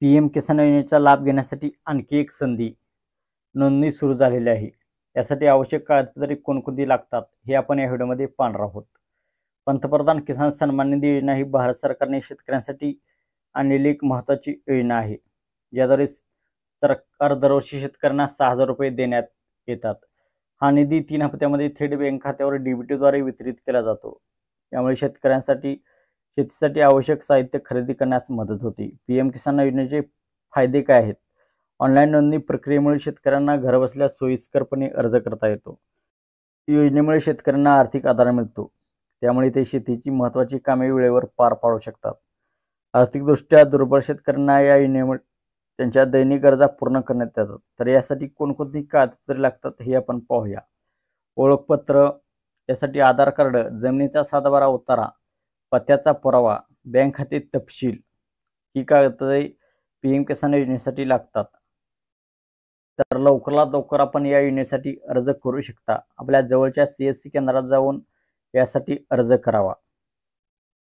PM किसान योजनेचा लाभ घेण्यासाठी आणखी एक संधी. नोंदणी सुरू झालेली आहे. यासाठी आवश्यक कागदपत्रे कोणकोणती लागतात हे आपण या व्हिडिओमध्ये पाहणार आहोत. पंतप्रधान किसान सन्मान निधी योजना ही भारत सरकारने शेतकऱ्यांसाठी आणलेली एक महत्त्वाची योजना आहे, ज्याद्वारे सरकार दरवर्षी शेतकऱ्यांना 6,000 रुपये देण्यात येतात. हा निधी 3 हप्त्यामध्ये थेट बँक खात्यावर डीबीटीद्वारे वितरित केला जातो. यामुळे शेतकऱ्यांसाठी शेतीसाठी आवश्यक साहित्य खरेदी करण्यास मदत होते. पीएम किसान योजनेचे फायदे काय आहेत? ऑनलाईन नोंदणी प्रक्रियेमुळे शेतकऱ्यांना घरबसल्या सोयीस्करपणे अर्ज करता येतो. योजनेमुळे शेतकऱ्यांना आर्थिक आधार मिळतो, त्यामुळे ते शेतीची महत्त्वाची कामे वेळेवर पार पाडू शकतात. आर्थिकदृष्ट्या दुर्बल शेतकऱ्यांना या योजनेमुळे त्यांच्या दैनिक गरजा पूर्ण करण्यात येतात. तर यासाठी कोणकोणती कागदपत्रे लागतात हे आपण पाहूया. ओळखपत्र, यासाठी आधार कार्ड, जमिनीचा 7/12 उतारा, पत्त्याचा पुरावा, बँक खाते तपशील ही कागदपत्रे पीएम किसान योजनेसाठी लागतात. तर लवकरात लवकर आपण या योजनेसाठी अर्ज करू शकता. आपल्या जवळच्या CSC केंद्रात जाऊन यासाठी अर्ज करावा.